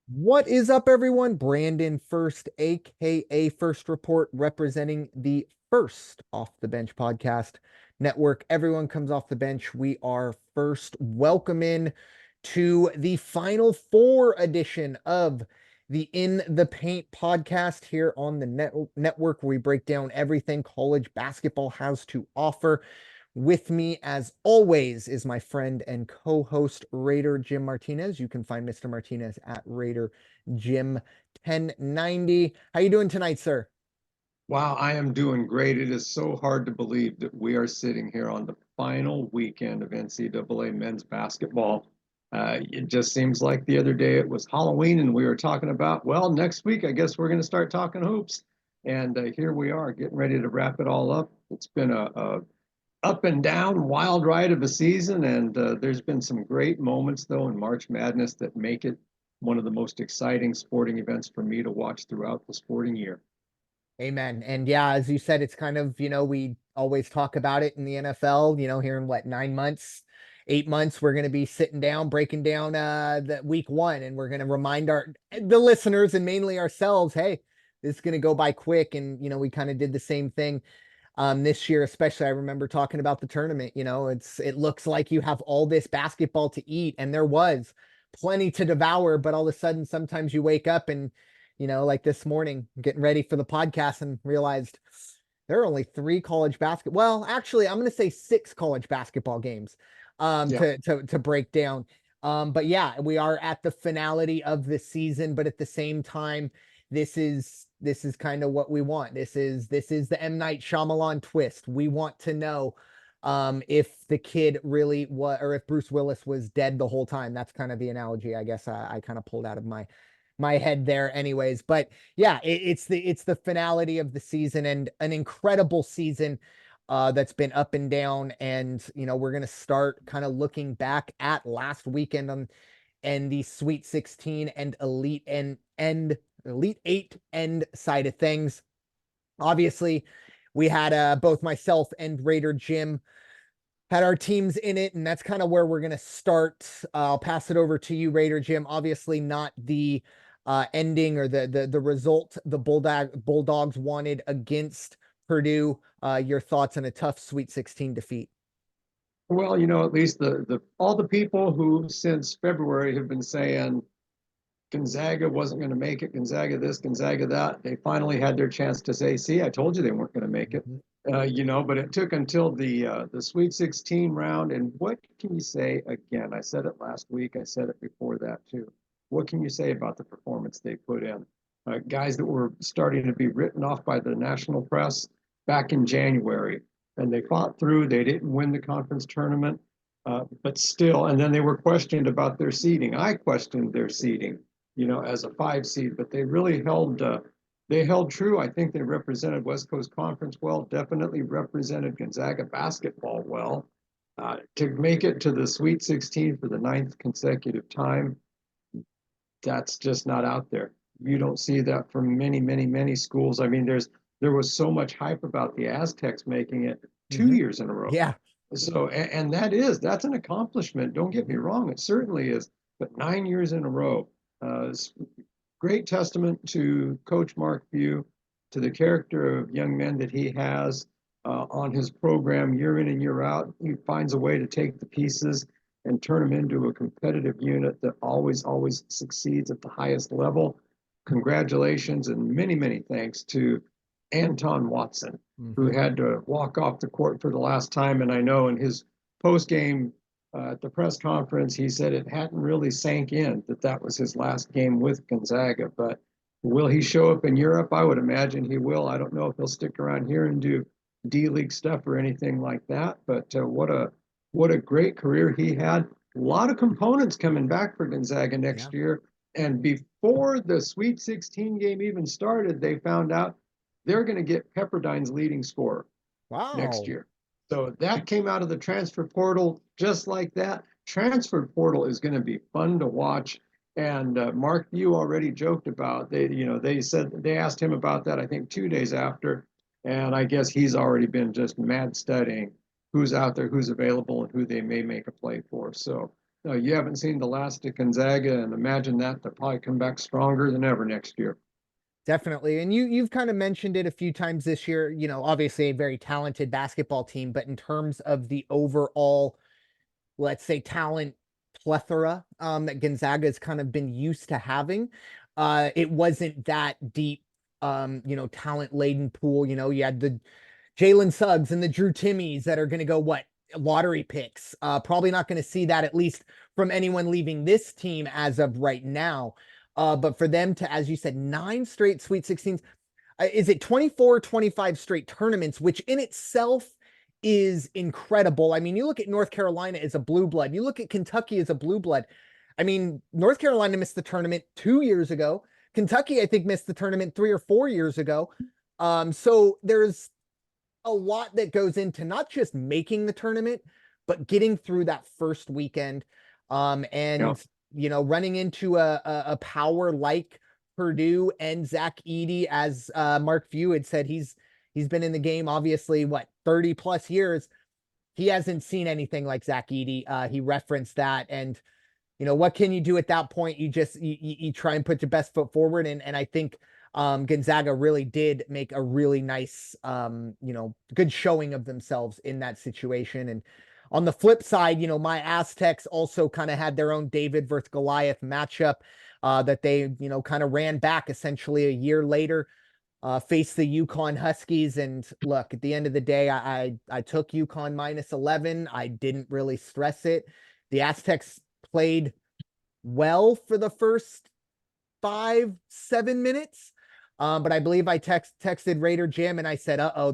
What is up, everyone? Brandon First, aka First Report, representing the First Off the Bench podcast network. Everyone comes off the bench. We are first. Welcome in to the Final Four edition of the In the Paint podcast here on the network, where we break down everything college basketball has to offer. With me, as always, is my friend and co-host Raider Jim Martinez. You can find Mr. Martinez at Raider Jim 1090. How you doing tonight, sir? Wow, I am doing great. It is so hard to believe that we are sitting here on the final weekend of NCAA men's basketball. It just seems like the other day it was Halloween and we were talking about, well, next week I guess we're going to start talking hoops. And here we are getting ready to wrap it all up. It's been a up and down wild ride of a season, and there's been some great moments though in March Madness that make it one of the most exciting sporting events for me to watch throughout the sporting year. Amen. And yeah, as you said, it's kind of, we always talk about it in the NFL, here in what, 9 months, 8 months, we're going to be sitting down, breaking down the week one, and we're going to remind the listeners and mainly ourselves, hey, this is going to go by quick. And, we kind of did the same thing this year, especially. I remember talking about the tournament. It looks like you have all this basketball to eat, and there was plenty to devour, but all of a sudden sometimes you wake up and like this morning, getting ready for the podcast and realized there are only three college basketball. Well, actually, I'm going to say six college basketball games Yeah. to break down. But yeah, we are at the finality of the season, but at the same time, this is kind of what we want. This is the M. Night Shyamalan twist. We want to know if the kid really was, or if Bruce Willis was dead the whole time. That's kind of the analogy, I guess, I kind of pulled out of my head there anyways. But yeah, it's the finality of the season, and an incredible season that's been up and down. And we're going to start kind of looking back at last weekend and the Sweet 16 and Elite Eight end side of things. Obviously, we had both myself and Raider Jim had our teams in it, and that's kind of where we're going to start. I'll pass it over to you, Raider Jim. Obviously, not the ending or the result the Bulldogs wanted against Purdue. Your thoughts on a tough Sweet 16 defeat? Well, at least the all the people who since February have been saying Gonzaga wasn't going to make it, Gonzaga this, Gonzaga that, they finally had their chance to say, "See, I told you they weren't going to make it." Mhm. But it took until the Sweet 16 round. And what can you say again? I said it last week. I said it before that too. What can you say about the performance they put in? Guys that were starting to be written off by the national press back in January, and they fought through. They didn't win the conference tournament, but still, and then they were questioned about their seeding. I questioned their seeding, as a 5 seed, but they really held true. I think they represented West Coast Conference well, definitely represented Gonzaga basketball well. To make it to the Sweet 16 for the ninth consecutive time, that's just not out there. You don't see that from many, many, many schools. I mean, there was so much hype about the Aztecs making it two Mhm. years in a row. Yeah. So, and that's an accomplishment. Don't get me Mhm. wrong, it certainly is. But 9 years in a row, is great testament to Coach Mark Few, to the character of young men that he has on his program year in and year out. He finds a way to take the pieces and turn them into a competitive unit that always, always succeeds at the highest level. Congratulations and many, many thanks to Anton Watson, who Mhm. had to walk off the court for the last time. And I know in his post game at the press conference, he said it hadn't really sank in that that was his last game with Gonzaga. But will he show up in Europe? I would imagine he will. I don't know if he'll stick around here and do D League stuff or anything like that. But what a great career he had. A lot of components coming back for Gonzaga Yeah. next year. And before the Sweet 16 game even started, they found out they're going to get Pepperdine's leading scorer next Wow. year. So that came out of the transfer portal just like that. Transfer portal is going to be fun to watch. And Mark View already joked about they said they asked him about that I think 2 days after, and I guess he's already been just mad studying who's out there, who's available, and who they may make a play for. So No, you haven't seen the last of Gonzaga, and imagine that they'll probably come back stronger than ever next year. Definitely. And you've kind of mentioned it a few times this year, obviously a very talented basketball team, but in terms of the overall, let's say, talent plethora that Gonzaga has kind of been used to having, it wasn't that deep, talent laden pool. You had the Jalen Suggs and the Drew Timmies that are going to go what, lottery picks. Probably not going to see that, at least from anyone leaving this team as of right now. But for them to, as you said, 9 straight Sweet 16s, is it 24, 25 straight tournaments, which in itself is incredible. I mean, you look at North Carolina as a blue blood, you look at Kentucky as a blue blood. I mean, North Carolina missed the tournament 2 years ago. Kentucky, I think, missed the tournament 3 or 4 years ago. So there's a lot that goes into not just making the tournament, but getting through that first weekend. And Yeah. running into a power like Purdue and Zach Edey, as Mark Few had said, he's been in the game, obviously, what, 30 plus years. He hasn't seen anything like Zach Edey. He referenced that. And what can you do at that point? You try and put your best foot forward. And I think Gonzaga really did make a really nice, good showing of themselves in that situation. And on the flip side, my Aztecs also kind of had their own David versus Goliath matchup that they, kind of ran back essentially a year later, faced the UConn Huskies. And look, at the end of the day, I took UConn -11. I didn't really stress it. The Aztecs played well for the first 5-7 minutes. But I believe I texted Raider Jim and I said, uh-oh,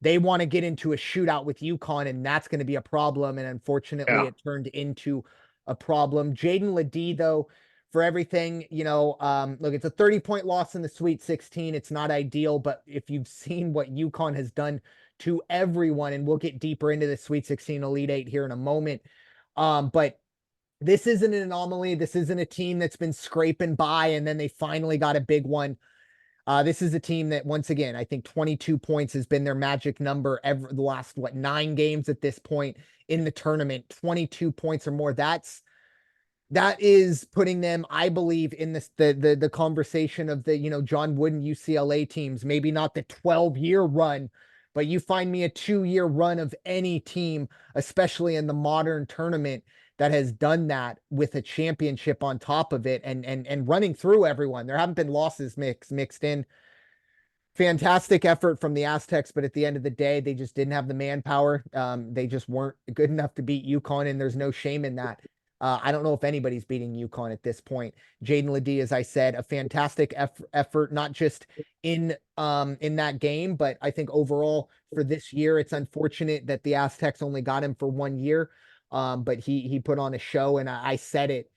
they want to get into a shootout with UConn, and that's going to be a problem. And unfortunately, Yeah. it turned into a problem. Jaden Ledee, though, for everything, look, it's a 30-point loss in the Sweet 16. It's not ideal, but if you've seen what UConn has done to everyone, and we'll get deeper into the Sweet 16 Elite Eight here in a moment. But this isn't an anomaly. This isn't a team that's been scraping by and then they finally got a big one. This is a team that, once again, I think 22 points has been their magic number ever the last, 9 games at this point in the tournament. 22 points or more. That is putting them, I believe, in the conversation of the, John Wooden UCLA teams. Maybe not the 12-year run, but you find me a 2-year run of any team, especially in the modern tournament, that has done that with a championship on top of it and running through everyone. There haven't been losses mixed in. Fantastic effort from the Aztecs, but at the end of the day, they just didn't have the manpower. They just weren't good enough to beat UConn, and there's no shame in that. I don't know if anybody's beating UConn at this point. Jaden Ledee, as I said, a fantastic effort, not just in that game, but I think overall for this year. It's unfortunate that the Aztecs only got him for 1 year. But he put on a show, and I said it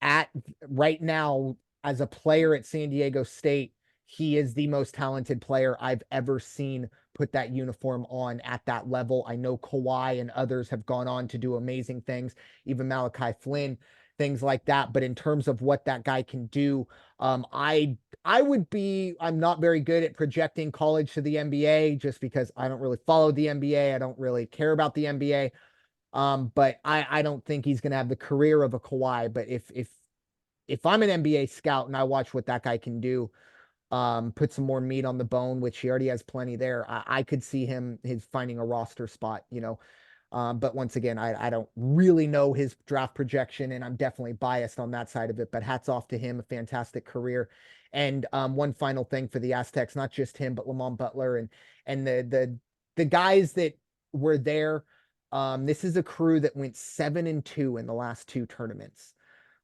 at right now as a player at San Diego State. He is the most talented player I've ever seen put that uniform on at that level. I know Kawhi and others have gone on to do amazing things, even Malachi Flynn, things like that. But in terms of what that guy can do, I'm not very good at projecting college to the NBA just because I don't really follow the NBA. I don't really care about the NBA. But I don't think he's going to have the career of a Kawhi. But if I'm an NBA scout and I watch what that guy can do, put some more meat on the bone, which he already has plenty there, I could see his finding a roster spot, but once again, I don't really know his draft projection, and I'm definitely biased on that side of it, but hats off to him, a fantastic career. And one final thing for the Aztecs, not just him, but Lamont Butler and the guys that were there. This is a crew that went 7-2 in the last 2 tournaments.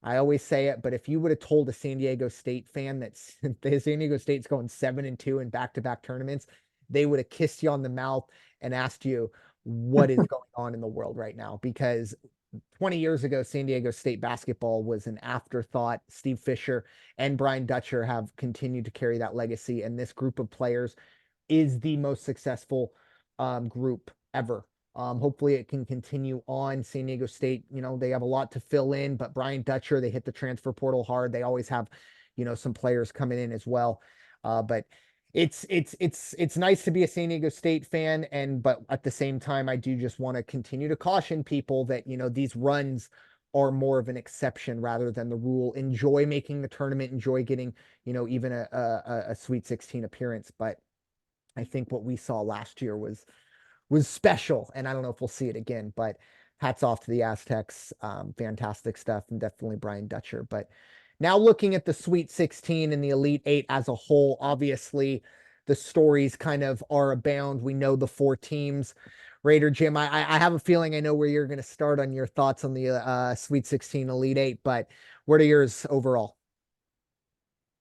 I always say it, but if you would have told a San Diego State fan that the San Diego State's going 7-2 in back-to-back tournaments, they would have kissed you on the mouth and asked you what is going on in the world right now. Because 20 years ago, San Diego State basketball was an afterthought. Steve Fisher and Brian Dutcher have continued to carry that legacy, and this group of players is the most successful group ever. Hopefully it can continue on. San Diego State, they have a lot to fill in, but Brian Dutcher, they hit the transfer portal hard. They always have, some players coming in as well. But it's nice to be a San Diego State fan. But at the same time, I do just want to continue to caution people that, these runs are more of an exception rather than the rule. Enjoy making the tournament, enjoy getting, even a Sweet 16 appearance. But I think what we saw last year was special, and I don't know if we'll see it again, but hats off to the Aztecs. Fantastic stuff, and definitely Brian Dutcher. But now looking at the Sweet 16 and the Elite Eight as a whole, obviously the stories kind of are abound. We know the four teams. Raider Jim, I have a feeling I know where you're going to start on your thoughts on the Sweet 16 Elite Eight, but what are yours overall?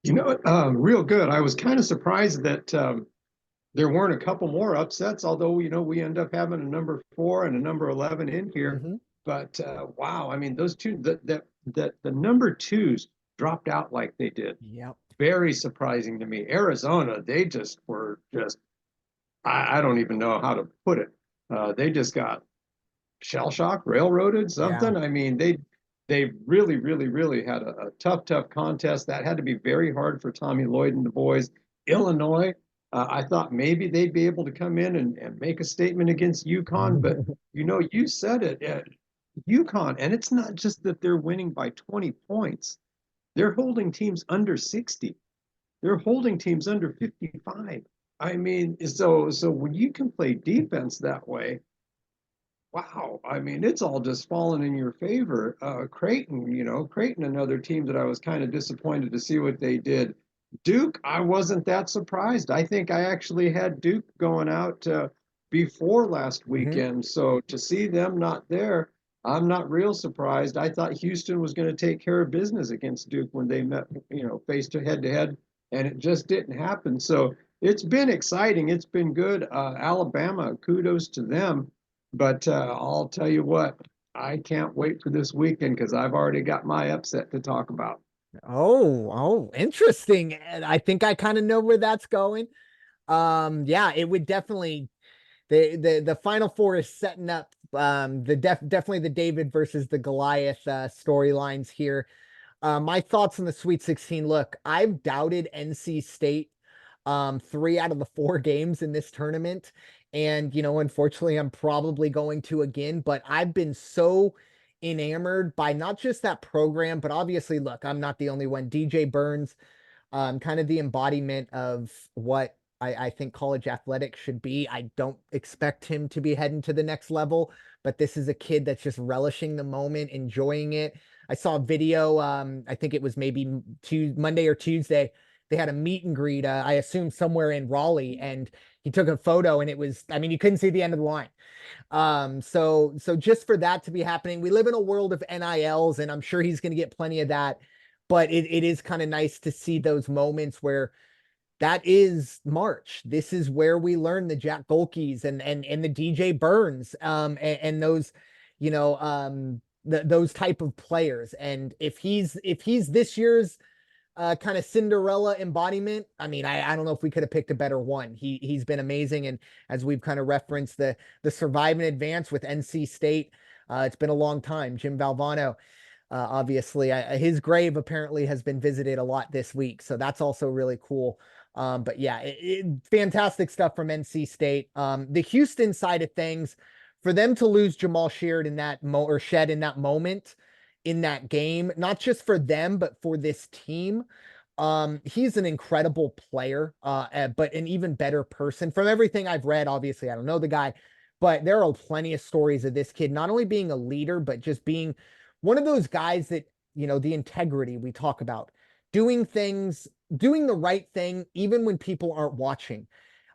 Real good. I was kind of surprised that there weren't a couple more upsets, although, we end up having a number 4 and a number 11 in here. Mm-hmm. But wow, I mean, those two, that the number twos dropped out like they did. Yep. Very surprising to me. Arizona, they just were just, I don't even know how to put it. They just got shell shocked, railroaded, Yeah. something. I mean, they really, really, really had a tough contest. That had to be very hard for Tommy Lloyd and the boys. Illinois, I thought maybe they'd be able to come in and make a statement against UConn, but you said it, UConn, and it's not just that they're winning by 20 points. They're holding teams under 60. They're holding teams under 55. I mean, so when you can play defense that way, wow, I mean, it's all just fallen in your favor. Creighton, another team that I was kind of disappointed to see what they did. Duke, I wasn't that surprised. I think I actually had Duke going out before last Mm-hmm. weekend. So to see them not there, I'm not real surprised. I thought Houston was going to take care of business against Duke when they met, face to head, and it just didn't happen. So it's been exciting. It's been good. Alabama, kudos to them. But I'll tell you what, I can't wait for this weekend because I've already got my upset to talk about. Interesting. And I think I kind of know where that's going. Yeah, it would definitely the final four is setting up definitely the David versus the Goliath storylines here. My thoughts on the Sweet 16. Look, I've doubted NC State 3 out of the 4 games in this tournament. And, unfortunately, I'm probably going to again, but I've been so enamored by not just that program, but obviously, look, I'm not the only one. DJ Burns, kind of the embodiment of what I think college athletics should be. I don't expect him to be heading to the next level, but this is a kid that's just relishing the moment, enjoying it. I saw a video, I think it was maybe Monday or Tuesday. They had a meet and greet, I assume somewhere in Raleigh, and he took a photo and it was, I mean, you couldn't see the end of the line. So just for that to be happening, we live in a world of NILs, and I'm sure he's going to get plenty of that. But it is kind of nice to see those moments where that is March. This is where we learn the Jack Golkis and the DJ Burns, and those, those type of players. And if he's this year's kind of Cinderella embodiment, I mean, I don't know if we could have picked a better one. He's been amazing, and as we've kind of referenced the survive and advance with NC State, it's been a long time. Jim Valvano, obviously, his grave apparently has been visited a lot this week, so that's also really cool. But yeah, fantastic stuff from NC State. The Houston side of things, for them to lose Jamal Sheard in that or Shed in that moment in that game, not just for them, but for this team. He's an incredible player, but an even better person. From everything I've read, obviously, I don't know the guy, but there are plenty of stories of this kid not only being a leader, but just being one of those guys that, the integrity we talk about, doing things, doing the right thing, even when people aren't watching.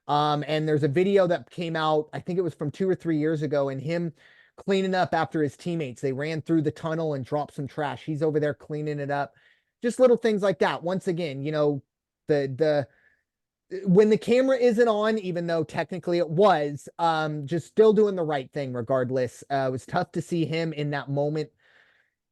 And there's a video that came out, I think it was from 2 or 3 years ago, and him cleaning up after his teammates. They ran through the tunnel and dropped some trash. He's over there cleaning it up. Just little things like that. Once again, the when the camera isn't on, even though technically it was, just still doing the right thing regardless. It was tough to see him in that moment,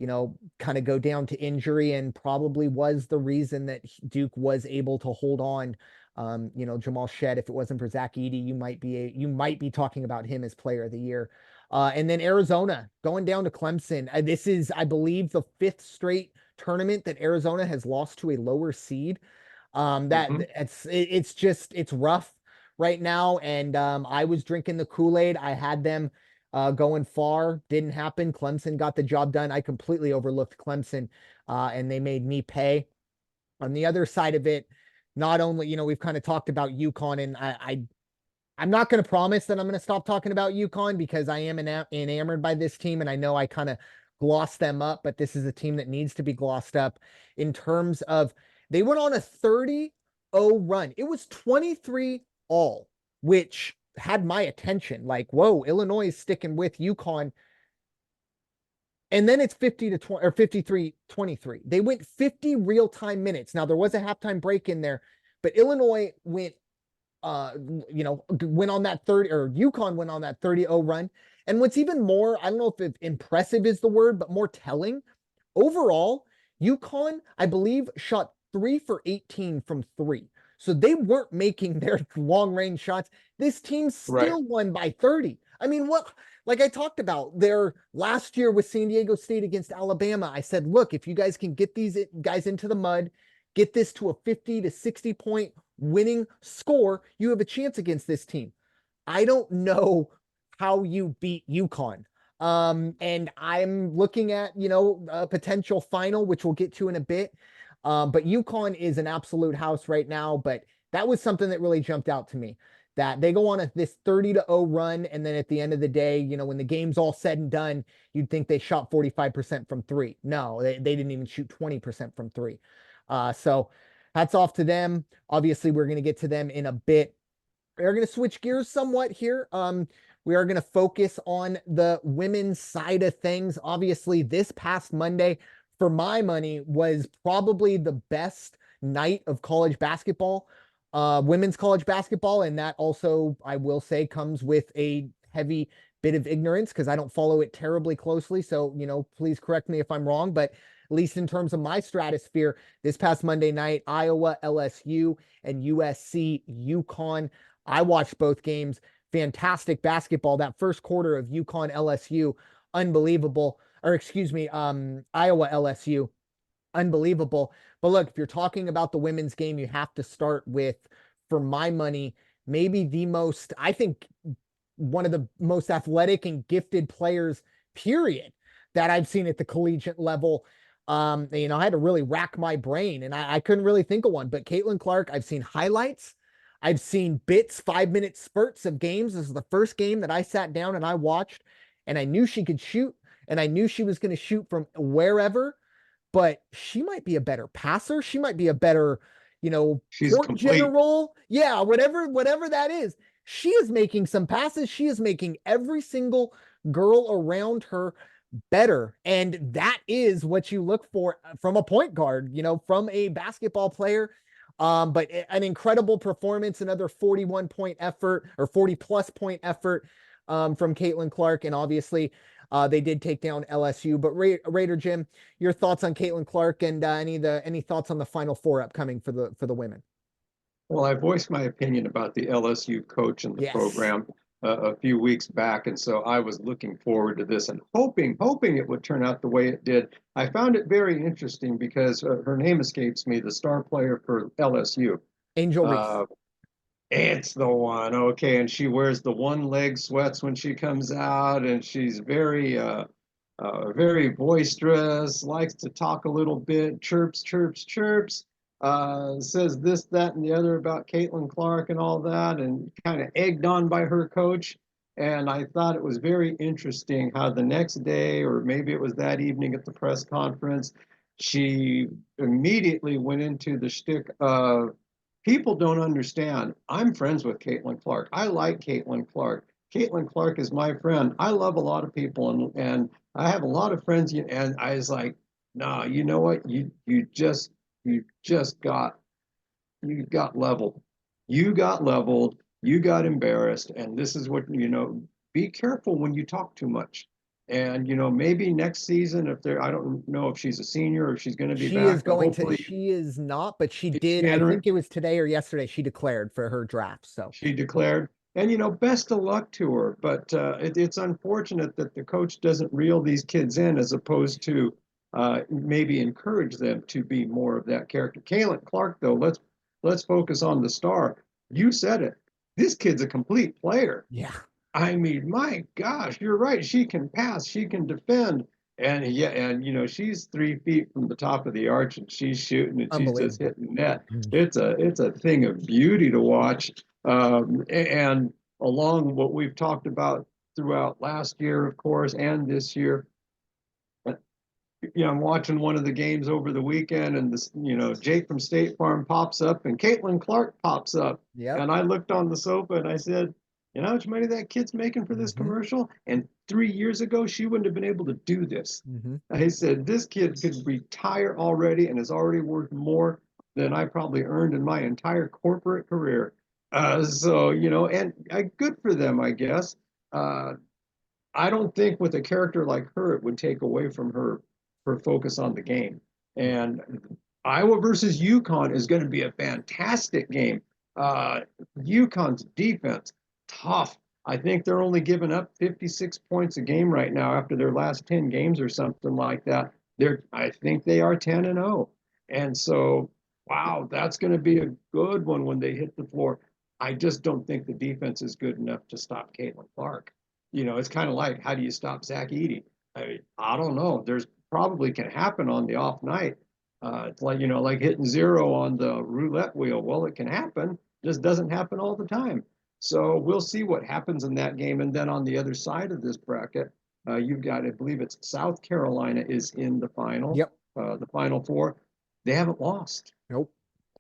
kind of go down to injury, and probably was the reason that Duke was able to hold on. Jamal Shed, if it wasn't for Zach Edey, you might be talking about him as player of the year. And then Arizona going down to Clemson. This is, I believe, the 5th straight tournament that Arizona has lost to a lower seed. It's rough right now. And I was drinking the Kool-Aid. I had them going far. Didn't happen. Clemson got the job done. I completely overlooked Clemson, and they made me pay. On the other side of it, not only, we've kind of talked about UConn, and I'm not going to promise that I'm going to stop talking about UConn because I am enamored by this team, and I know I kind of glossed them up, but this is a team that needs to be glossed up in terms of they went on a 30-0 run. It was 23 all, which had my attention. Like, whoa, Illinois is sticking with UConn. And then it's 50 to 20 or 53-23. They went 50 real-time minutes. Now there was a halftime break in there, but Illinois went went on that 30, or UConn went on that 30-0 run. And what's even more, I don't know if impressive is the word, but more telling, overall, UConn, I believe, shot 3 for 18 from 3. So they weren't making their long range shots. This team still won by 30. I mean, what, like I talked about their last year with San Diego State against Alabama, I said, look, if you guys can get these guys into the mud, get this to a 50 to 60 point winning score, you have a chance against this team. I don't know how you beat UConn. And I'm looking at, a potential final, which we'll get to in a bit. But UConn is an absolute house right now. But that was something that really jumped out to me, that they go on this 30-0 run. And then at the end of the day, when the game's all said and done, you'd think they shot 45% from 3. No, they didn't even shoot 20% from 3. So hats off to them. Obviously, we're going to get to them in a bit. We're going to switch gears somewhat here. We are going to focus on the women's side of things. Obviously, this past Monday, for my money, was probably the best night of college basketball, women's college basketball. And that also, I will say, comes with a heavy bit of ignorance because I don't follow it terribly closely. So, please correct me if I'm wrong, but at least in terms of my stratosphere, this past Monday night, Iowa, LSU, and USC, UConn. I watched both games. Fantastic basketball. That first quarter of UConn, LSU, unbelievable. Or excuse me, Iowa, LSU, unbelievable. But look, if you're talking about the women's game, you have to start with, for my money, maybe the most, I think, one of the most athletic and gifted players, period, that I've seen at the collegiate level. I had to really rack my brain, and I couldn't really think of one. But Caitlin Clark, I've seen highlights. I've seen bits, 5-minute spurts of games. This is the first game that I sat down and I watched, and I knew she could shoot, and I knew she was going to shoot from wherever, but she might be a better passer. She might be a better, she's court complete. general. Yeah, whatever that is. She is making some passes. She is making every single girl around her better. And that is what you look for from a point guard, from a basketball player. But an incredible performance, another 41-point effort, or 40+ point effort from Caitlin Clark. And obviously they did take down LSU. But Raider Jim, your thoughts on Caitlin Clark, and any thoughts on the Final Four upcoming for the women? Well, I voiced my opinion about the LSU coach and the program a few weeks back, and so I was looking forward to this and hoping it would turn out the way it did. I found it very interesting because her name escapes me, the star player for LSU. Angel Reese. It's the one, okay, and she wears the one-leg sweats when she comes out, and she's very boisterous, likes to talk a little bit, chirps, says this, that, and the other about Caitlin Clark and all that, and kind of egged on by her coach. And I thought it was very interesting how the next day, or maybe it was that evening at the press conference, she immediately went into the shtick of, people don't understand. I'm friends with Caitlin Clark. I like Caitlin Clark. Caitlin Clark is my friend. I love a lot of people, and I have a lot of friends. And I was like, no, you know what? You just got leveled. You got leveled. You got embarrassed. And this is what, be careful when you talk too much. And, maybe next season, I don't know if she's a senior or if she's going to be back. She is not, but she did. I think it was today or yesterday, she declared for her draft. So she declared. And, best of luck to her. But it's unfortunate that the coach doesn't reel these kids in as opposed to maybe encourage them to be more of that character. Caitlin Clark, though, let's focus on the star. You said it. This kid's a complete player. Yeah. I mean, my gosh, you're right. She can pass, she can defend. And yeah, and she's 3 feet from the top of the arch and she's shooting and she's just Unbelievable. hitting net. It's a thing of beauty to watch. And along what we've talked about throughout last year, of course, and this year, I'm watching one of the games over the weekend, and this, Jake from State Farm pops up, and Caitlin Clark pops up, Yep. and I looked on the sofa and I said, how much money that kid's making for this Hmm. commercial? And 3 years ago, she wouldn't have been able to do this. Hmm. I said, this kid could retire already and is already worth more than I probably earned in my entire corporate career. So, and good for them, I guess. Uh, I don't think with a character like her, it would take away from her focus on the game. Yeah. And Iowa versus UConn is going to be a fantastic game. UConn's defense, tough. I think they're only giving up 56 points a game right now after their last 10 games or something like that. I think they are 10-0. And so, wow, that's going to be a good one when they hit the floor. I just don't think the defense is good enough to stop Caitlin Clark. It's kind of like, how do you stop Zach Edey? I don't know. There's probably can happen on the off night. It's like, like hitting zero on the roulette wheel. Well, it can happen. Just doesn't happen all the time. So we'll see what happens in that game. And then on the other side of this bracket, you've got, I believe it's South Carolina is in Yep. the final four. They haven't lost. Nope.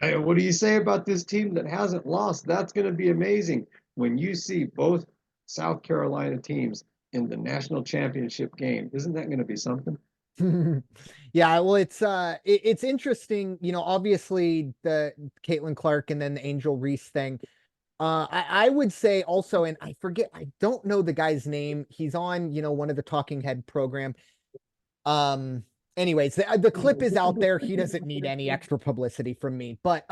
Hey, what do you say about this team that hasn't lost? That's going to be amazing when you see both South Carolina teams in the national championship game. Isn't that going to be something? Yeah, well, it's interesting, obviously the Caitlin Clark and then the Angel Reese thing. I would say also, and I forget, I don't know the guy's name. He's on, one of the Talking Head program. Um, anyways, the clip is out there. He doesn't need any extra publicity from me, but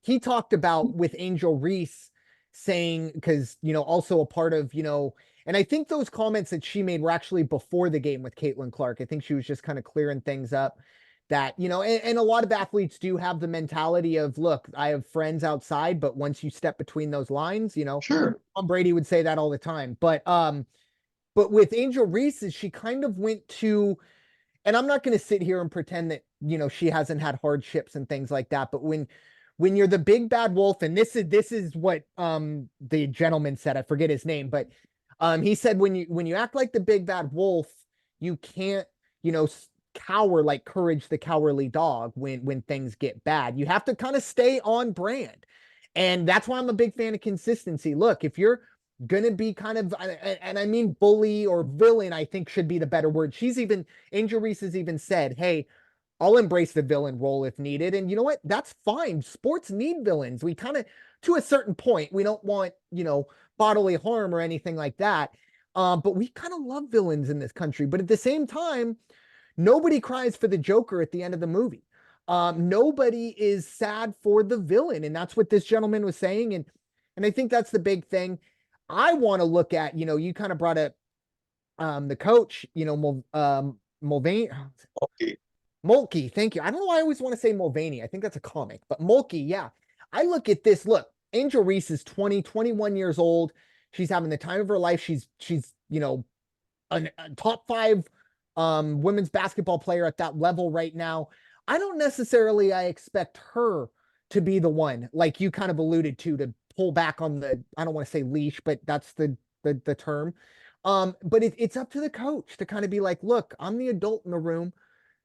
he talked about with Angel Reese saying, because also a part of, and I think those comments that she made were actually before the game with Caitlin Clark. I think she was just kind of clearing things up that, and a lot of athletes do have the mentality of, look, I have friends outside, but once you step between those lines, Sure. Tom Brady would say that all the time. But with Angel Reese, she kind of went to, and I'm not going to sit here and pretend that, she hasn't had hardships and things like that. But when you're the big bad wolf, and this is what the gentleman said, I forget his name, but he said when you act like the big bad wolf, you can't, cower like Courage the Cowardly Dog when things get bad. You have to kind of stay on brand. And that's why I'm a big fan of consistency. Look, if you're gonna be kind of, and I mean bully or villain, I think should be the better word. Angel Reese has even said, hey, I'll embrace the villain role if needed. And you know what? That's fine. Sports need villains. We kind of, to a certain point, we don't want, bodily harm or anything like that. But we kind of love villains in this country. But at the same time, nobody cries for the Joker at the end of the movie. Nobody is sad for the villain. And that's what this gentleman was saying. And I think that's the big thing. I want to look at, you kind of brought up the coach, Mulvaney. Okay. Mulkey, thank you. I don't know why I always want to say Mulvaney. I think that's a comic, but Mulkey, yeah. I look at this. Look, Angel Reese is 20, 21 years old. She's having the time of her life. She's a top five women's basketball player at that level right now. I don't necessarily I expect her to be the one, like you kind of alluded to pull back on the, I don't want to say leash, but that's the term. But it's up to the coach to kind of be like, look, I'm the adult in the room.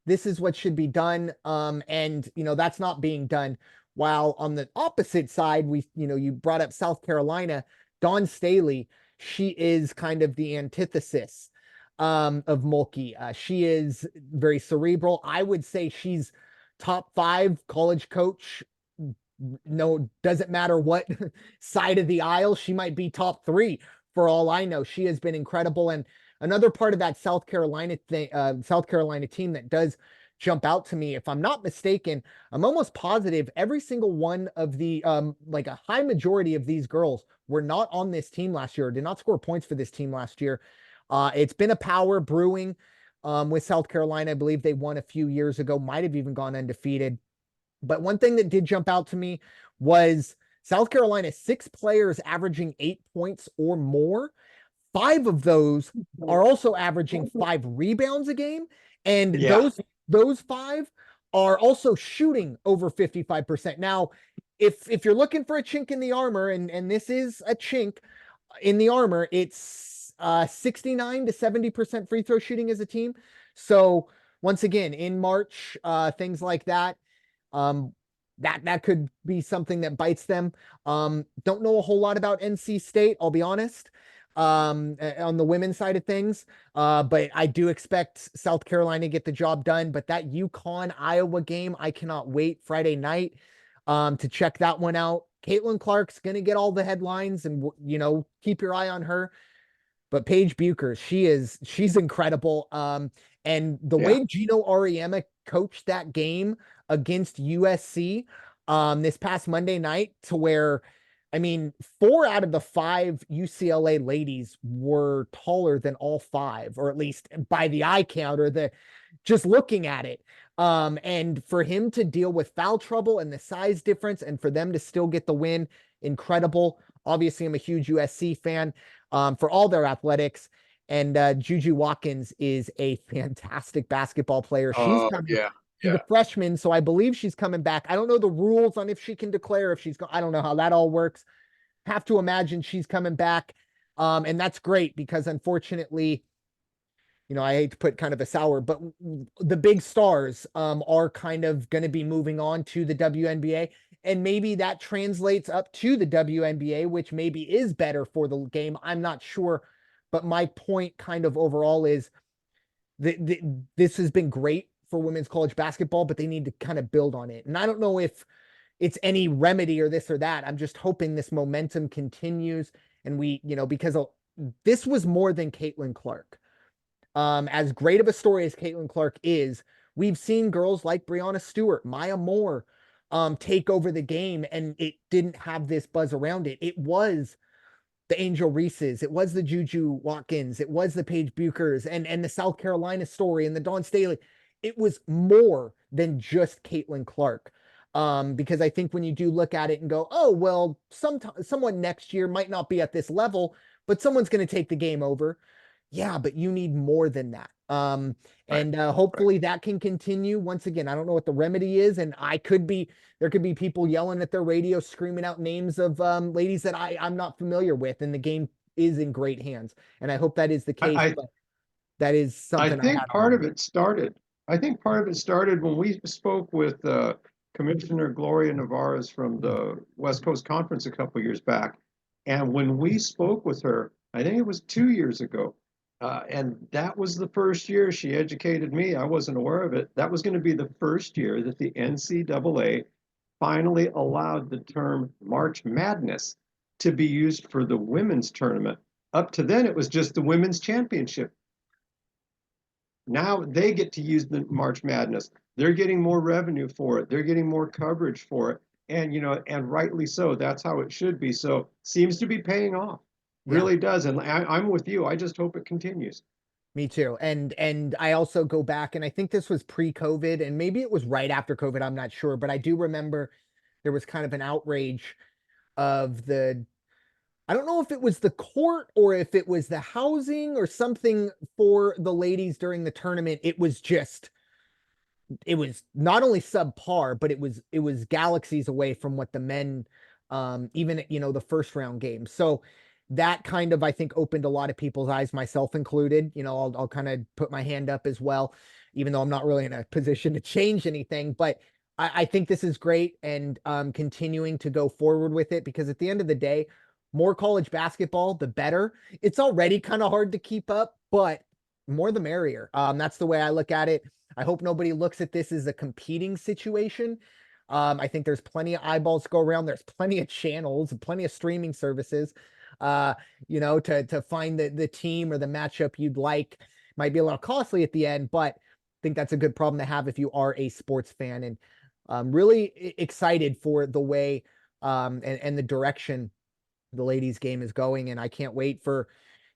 This is what should be done. And that's not being done. While on the opposite side, you brought up South Carolina, Dawn Staley, she is kind of the antithesis of Mulkey. She is very cerebral. I would say she's top 5 college coach. No, doesn't matter what side of the aisle. She might be top 3 for all I know. She has been incredible. And another part of that South Carolina team that does jump out to me, if I'm not mistaken, I'm almost positive every single one of the like a high majority of these girls were not on this team last year, did not score points for this team last year. It's been a power brewing with South Carolina. I believe they won a few years ago, might have even gone undefeated. But one thing that did jump out to me was South Carolina, 6 players averaging 8 points or more. 5 of those are also averaging 5 rebounds a game. And Yeah. those 5 are also shooting over 55%. Now, if you're looking for a chink in the armor, and this is a chink in the armor, it's 69 to 70% free throw shooting as a team. So once again, in March, things like that, that could be something that bites them. Don't know a whole lot about NC State, I'll be honest, on the women's side of things. But I do expect South Carolina to get the job done. But that UConn Iowa game, I cannot wait Friday night to check that one out. Caitlin Clark's going to get all the headlines, and, keep your eye on her. But Paige Buchers, she's incredible. And the Yeah. way Gino Auriemma coached that game against USC this past Monday night, to where, I mean, 4 out of the 5 UCLA ladies were taller than all 5, or at least by the eye count, or just looking at it. And for him to deal with foul trouble and the size difference, and for them to still get the win, incredible. Obviously, I'm a huge USC fan for all their athletics. And Juju Watkins is a fantastic basketball player. She's Oh, coming. yeah. She's a freshman, so I believe she's coming back. I don't know the rules on if she can declare, if she's I don't know how that all works. Have to imagine she's coming back. And that's great, because unfortunately, I hate to put kind of a sour, but the big stars are kind of going to be moving on to the WNBA, and maybe that translates up to the WNBA, which maybe is better for the game. I'm not sure, but my point kind of overall is that this has been great for women's college basketball, but they need to kind of build on it. And I don't know if it's any remedy or this or that. I'm just hoping this momentum continues, and we, because this was more than Caitlin Clark. As great of a story as Caitlin Clark is, we've seen girls like Breonna Stewart, Maya Moore, take over the game, and it didn't have this buzz around it. It was the Angel Reeses, it was the Juju Watkins, it was the Paige Buchers, and the South Carolina story, and the Dawn Staley. It was more than just Caitlin Clark. Because I think when you do look at it and go, oh, well, someone next year might not be at this level, but someone's going to take the game over. Yeah, but you need more than that. And hopefully that can continue. Once again, I don't know what the remedy is, and there could be people yelling at their radio, screaming out names of ladies that I'm not familiar with, and the game is in great hands. And I hope that is the case, but that is I something I think had part on. of it started. I think part of it started when we spoke with Commissioner Gloria Navarez from the West Coast Conference a couple years back. And when we spoke with her, I think it was 2 years ago, and that was the first year she educated me. I wasn't aware of it. That was going to be the first year that the NCAA finally allowed the term March Madness to be used for the women's tournament. Up to then, it was just the women's championship. Now they get to use the March Madness. They're getting more revenue for it. They're getting more coverage for it. And rightly so. That's how it should be. So seems to be paying off. Yeah. Really does. And I'm with you. I just hope it continues. Me too. And I also go back, and I think this was pre-COVID, and maybe it was right after COVID, I'm not sure, but I do remember there was kind of an outrage of I don't know if it was the court or if it was the housing or something for the ladies during the tournament. It was not only subpar, but it was galaxies away from what the men, even, the first round game. So that kind of, I think, opened a lot of people's eyes, myself included. I'll kind of put my hand up as well, even though I'm not really in a position to change anything, but I think this is great, and continuing to go forward with it, because at the end of the day, more college basketball, the better. It's already kind of hard to keep up, but more the merrier. That's the way I look at it. I hope nobody looks at this as a competing situation. I think there's plenty of eyeballs to go around. There's plenty of channels, plenty of streaming services, to find the team or the matchup you'd like. Might be a little costly at the end, but I think that's a good problem to have if you are a sports fan. And really excited for the way and the direction the ladies game is going. And I can't wait for,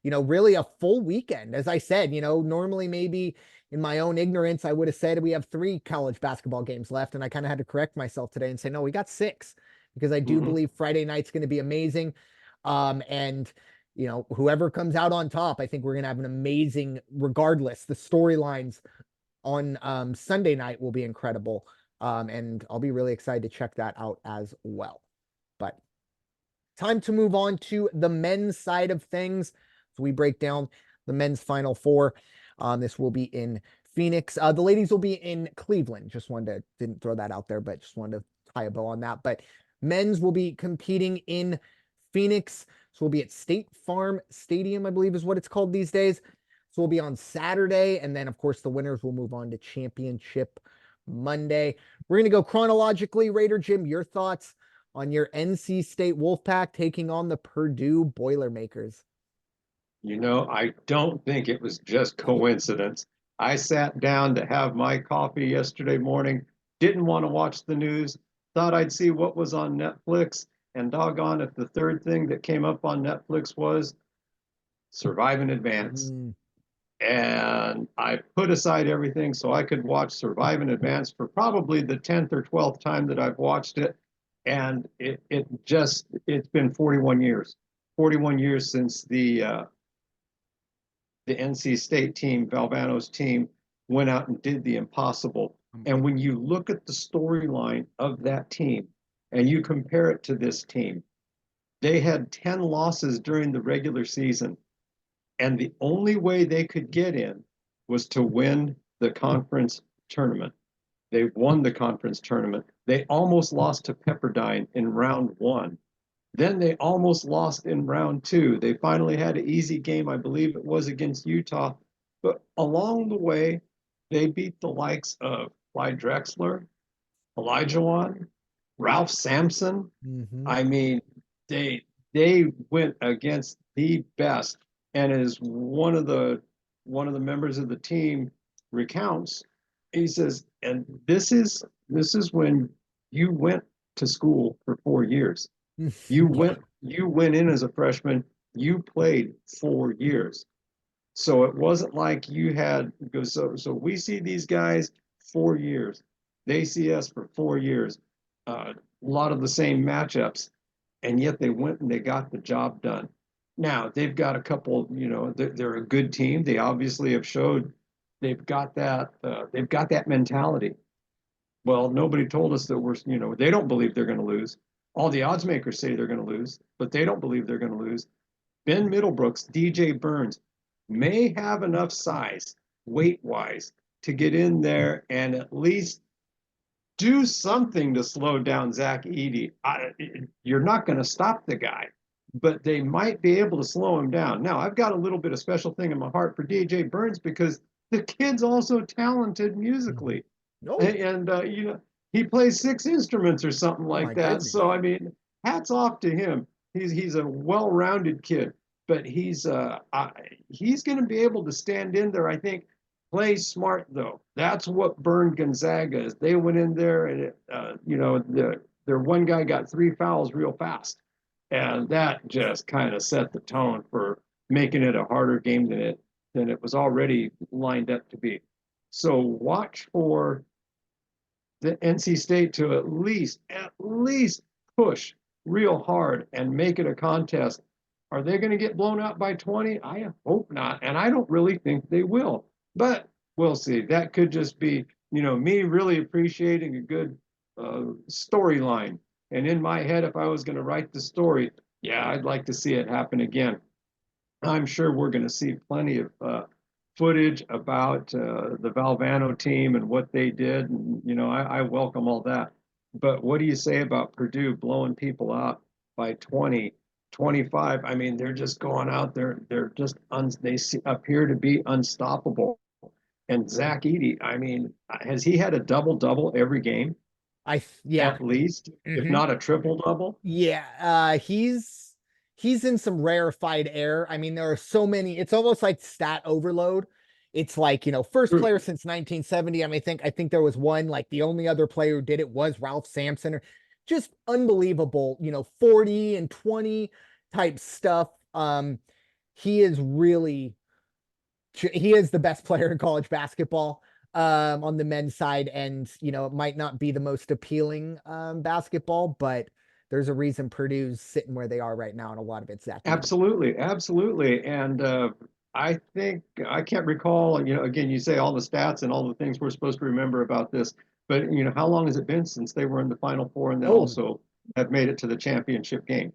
really a full weekend. As I said, normally maybe in my own ignorance, I would have said we have 3 college basketball games left. And I kind of had to correct myself today and say, no, we got 6. because I do believe Friday night's going to be amazing. And whoever comes out on top, I think we're going to have an amazing, regardless, the storylines on Sunday night will be incredible. And I'll be really excited to check that out as well. But time to move on to the men's side of things. So we break down the men's Final Four. This will be in Phoenix. The ladies will be in Cleveland. Didn't throw that out there, but just wanted to tie a bow on that. But men's will be competing in Phoenix. So we'll be at State Farm Stadium, I believe is what it's called these days. So we'll be on Saturday. And then, of course, the winners will move on to Championship Monday. We're going to go chronologically. Raider Jim, your thoughts on your NC State Wolfpack taking on the Purdue Boilermakers? I don't think it was just coincidence. I sat down to have my coffee yesterday morning, didn't want to watch the news, thought I'd see what was on Netflix, and doggone if the third thing that came up on Netflix was Survive and Advance. And I put aside everything so I could watch Survive and Advance for probably the 10th or 12th time that I've watched it. And it's been 41 years. 41 years since the NC State team, Valvano's team, went out and did the impossible. And when you look at the storyline of that team and you compare it to this team, they had 10 losses during the regular season. And the only way they could get in was to win the conference tournament. They won the conference tournament. They almost lost to Pepperdine in round 1. Then they almost lost in round 2. They finally had an easy game, I believe it was against Utah. But along the way, they beat the likes of Clyde Drexler, Olajuwon, Ralph Sampson. I mean, they went against the best. And as one of the members of the team recounts, he says, and this is when you went to school for 4 years. You went in as a freshman, you played 4 years. So it wasn't like you had so we see these guys 4 years. They see us for 4 years. A lot of the same matchups, and yet they went and they got the job done. Now they've got a couple, they're a good team. They obviously have showed they've got that mentality. Well, nobody told us that they don't believe they're going to lose. All the odds makers say they're going to lose, but they don't believe they're going to lose. Ben Middlebrooks, DJ Burns may have enough size, weight-wise, to get in there and at least do something to slow down Zach Edey. You're not going to stop the guy, but they might be able to slow him down. Now, I've got a little bit of special thing in my heart for DJ Burns because the kid's also talented musically. And he plays 6 instruments or something like that. Goodness. So, I mean, hats off to him. He's a well-rounded kid, but he's going to be able to stand in there, I think. Play smart, though. That's what burned Gonzaga is. They went in there and, their one guy got 3 fouls real fast. And that just kind of set the tone for making it a harder game than it was already lined up to be. So watch for the NC State to at least push real hard and make it a contest. Are they going to get blown out by 20? I hope not. And I don't really think they will. But we'll see. That could just be, me really appreciating a good storyline. And in my head, if I was going to write the story, I'd like to see it happen again. I'm sure we're going to see plenty of footage about the Valvano team and what they did. And, I welcome all that. But what do you say about Purdue blowing people out by 20, 25? I mean, they're just going out there. They're just, they appear to be unstoppable. And Zach Edey, I mean, has he had a double-double every game? At least, if not a triple-double? Yeah, he's in some rarefied air. I mean, there are so many. It's almost like stat overload. It's like, first player since 1970. I mean, I think there was one, like the only other player who did it was Ralph Sampson. Or just unbelievable, 40 and 20 type stuff. He is the best player in college basketball on the men's side. And, it might not be the most appealing basketball, but there's a reason Purdue's sitting where they are right now, and a lot of it's Zach Edey. Absolutely, absolutely. And I think I can't recall, again, you say all the stats and all the things we're supposed to remember about this, but how long has it been since they were in the Final Four and then Oh, also have made it to the championship game?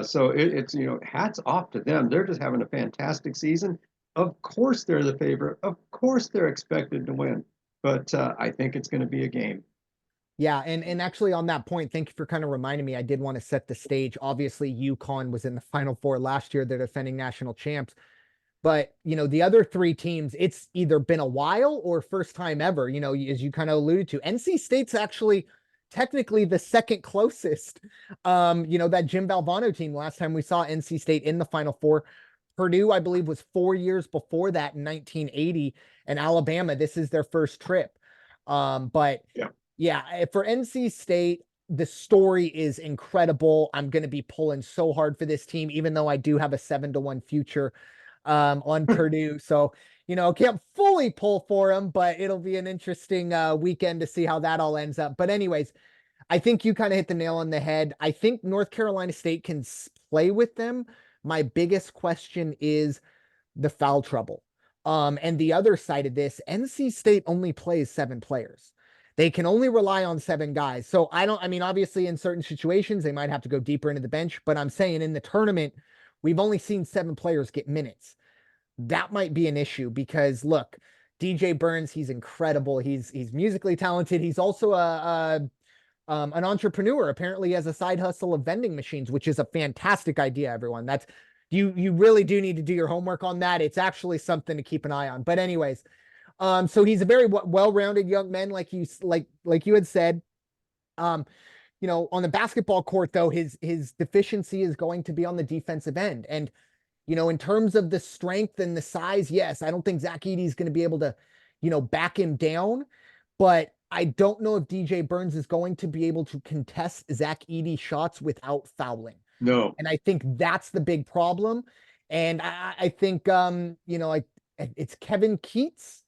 So it's, hats off to them. They're just having a fantastic season. Of course, they're the favorite. Of course, they're expected to win. But I think it's going to be a game. yeah, and actually on that point, thank you for kind of reminding me. I did want to set the stage. Obviously, UConn was in the Final Four last year. They're defending national champs. But, the other three teams, it's either been a while or first time ever, as you kind of alluded to. NC State's actually technically the second closest. That Jim Valvano team, last time we saw NC State in the Final Four. Purdue, I believe, was 4 years before that in 1980. And Alabama, this is their first trip. But yeah, for NC State, the story is incredible. I'm going to be pulling so hard for this team, even though I do have a 7-1 future on Purdue. So, can't fully pull for them, but it'll be an interesting weekend to see how that all ends up. But anyways, I think you kind of hit the nail on the head. I think North Carolina State can play with them. My biggest question is the foul trouble. And the other side of this, NC State only plays 7 players. They can only rely on 7 guys. So obviously in certain situations, they might have to go deeper into the bench, but I'm saying in the tournament, we've only seen 7 players get minutes. That might be an issue because look, DJ Burns, he's incredible. He's musically talented. He's also an entrepreneur. Apparently, he has a side hustle of vending machines, which is a fantastic idea. Everyone, that's you really do need to do your homework on that. It's actually something to keep an eye on. But anyways, so he's a very well-rounded young man, like you had said. On the basketball court, though, his deficiency is going to be on the defensive end. And, in terms of the strength and the size, yes, I don't think Zach Edey is going to be able to, back him down. But I don't know if DJ Burns is going to be able to contest Zach Edey shots without fouling. No. And I think that's the big problem. And I think, it's Kevin Keats,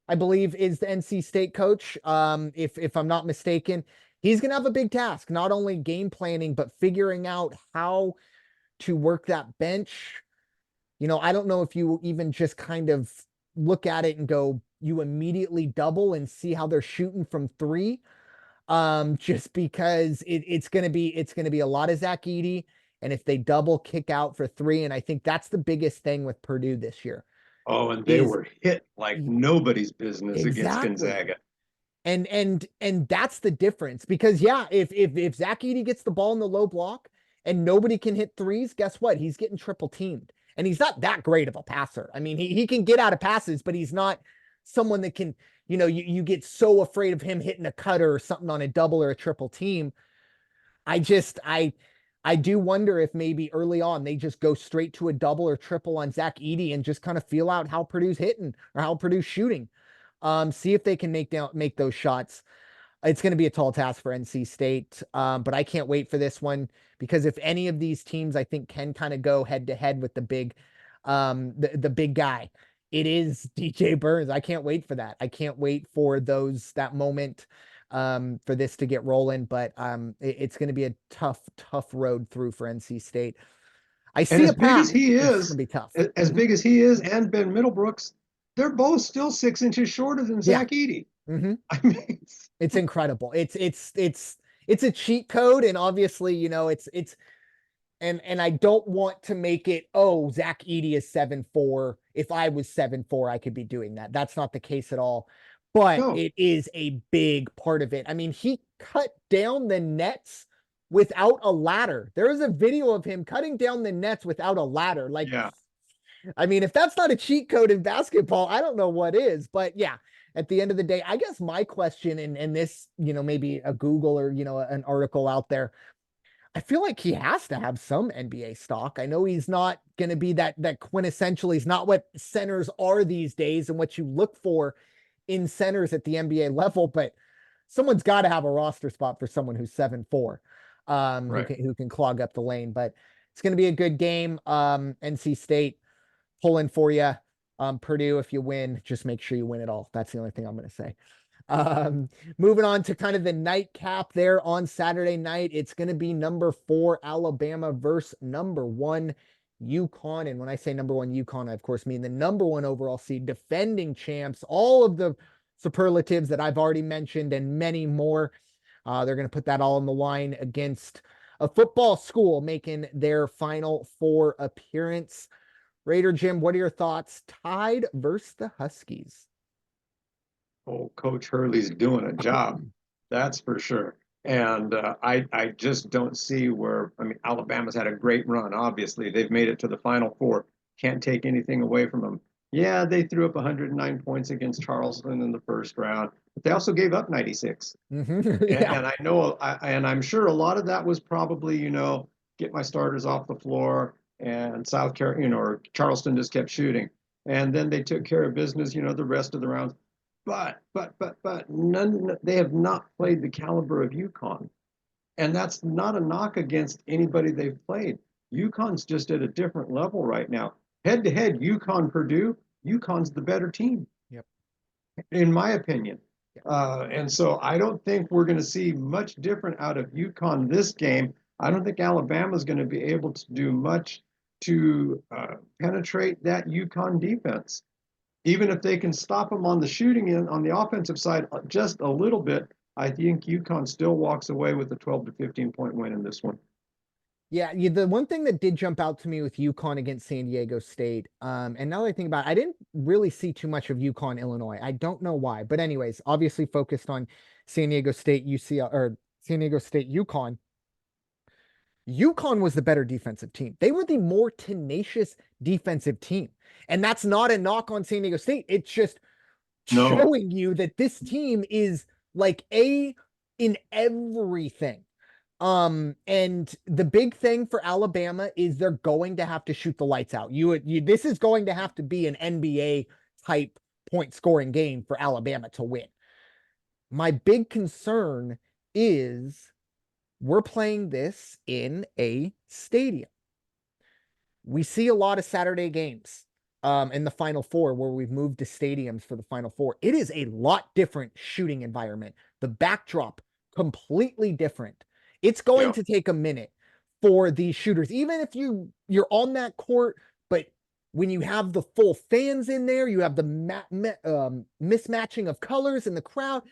I believe, is the NC State coach. If I'm not mistaken, he's going to have a big task, not only game planning, but figuring out how to work that bench. I don't know if you even just kind of look at it and go, you immediately double and see how they're shooting from 3. Just because it's going to be a lot of Zach Edey. And if they double kick out for 3, and I think that's the biggest thing with Purdue this year. Oh, and they were hit like nobody's business against Gonzaga. And that's the difference because if Zach Edey gets the ball in the low block and nobody can hit 3s, guess what? He's getting triple teamed. And he's not that great of a passer. I mean, he can get out of passes, but he's not someone that can, you get so afraid of him hitting a cutter or something on a double or a triple team. I do wonder if maybe early on they just go straight to a double or triple on Zach Edey and just kind of feel out how Purdue's hitting or how Purdue's shooting. See if they can make those shots. It's going to be a tall task for NC State, but I can't wait for this one because if any of these teams I think can kind of go head to head with the big guy, it is DJ Burns. I can't wait for that. I can't wait for that moment for this to get rolling, but it's going to be a tough road through for NC State. I see as a path. Big as he is, it's going to be tough. As big as he is, and Ben Middlebrooks, they're both still 6 inches shorter than Zach Edey. Mm-hmm. I mean, it's incredible. It's a cheat code, and obviously, and I don't want to make it, Zach Edey is 7'4". If I was 7'4", I could be doing that. That's not the case at all. But it is a big part of it. I mean, he cut down the nets without a ladder. There is a video of him cutting down the nets without a ladder. I mean, if that's not a cheat code in basketball, I don't know what is. But yeah, at the end of the day, I guess my question, and this, maybe a Google or, an article out there, I feel like he has to have some NBA stock. I know he's not going to be that quintessential. He's not what centers are these days and what you look for in centers at the NBA level, but someone's got to have a roster spot for someone who's 7'4", who can clog up the lane. But it's going to be a good game. NC State pulling for you. Purdue, if you win, just make sure you win it all. That's the only thing I'm going to say. Moving on to kind of the nightcap there on Saturday night, it's going to be number 4 Alabama versus number 1 UConn. And when I say number 1 UConn, I of course mean the number 1 overall seed, defending champs, all of the superlatives that I've already mentioned and many more. They're going to put that all on the line against a football school making their Final Four appearance. Raider Jim, what are your thoughts? Tide versus the Huskies. Oh, Coach Hurley's doing a job, that's for sure. And I just don't see where, I mean, Alabama's had a great run. Obviously, they've made it to the Final Four. Can't take anything away from them. Yeah, they threw up 109 points against Charleston in the first round, but they also gave up 96. Yeah. And I know, and I'm sure a lot of that was probably, get my starters off the floor, and South Carolina, or Charleston just kept shooting. And then they took care of business, the rest of the rounds. But none, they have not played the caliber of UConn. And that's not a knock against anybody they've played. UConn's just at a different level right now. Head to head, UConn Purdue, UConn's the better team, Yep. in my opinion. Yep. And so I don't think we're going to see much different out of UConn this game. I don't think Alabama's going to be able to do much to penetrate that UConn defense. Even if they can stop them on the shooting end, on the offensive side, just a little bit, I think UConn still walks away with a 12 to 15 point win in this one. Yeah, the one thing that did jump out to me with UConn against San Diego State, and now that I think about it, I didn't really see too much of UConn, Illinois. I don't know why, but anyways, obviously focused on San Diego State, UCL, or San Diego State, UConn. UConn was the better defensive team. They were the more tenacious defensive team. And that's not a knock on San Diego State. It's just No, showing you that this team is like A in everything. And the big thing for Alabama is they're going to have to shoot the lights out. This is going to have to be an NBA type point scoring game for Alabama to win. My big concern is we're playing this in a stadium. We see a lot of Saturday games in the Final Four where we've moved to stadiums for the Final Four. It is a lot different shooting environment. The backdrop, completely different. It's going to take a minute for these shooters, even if you're on that court, but when you have the full fans in there, you have the mismatching of colors in the crowd,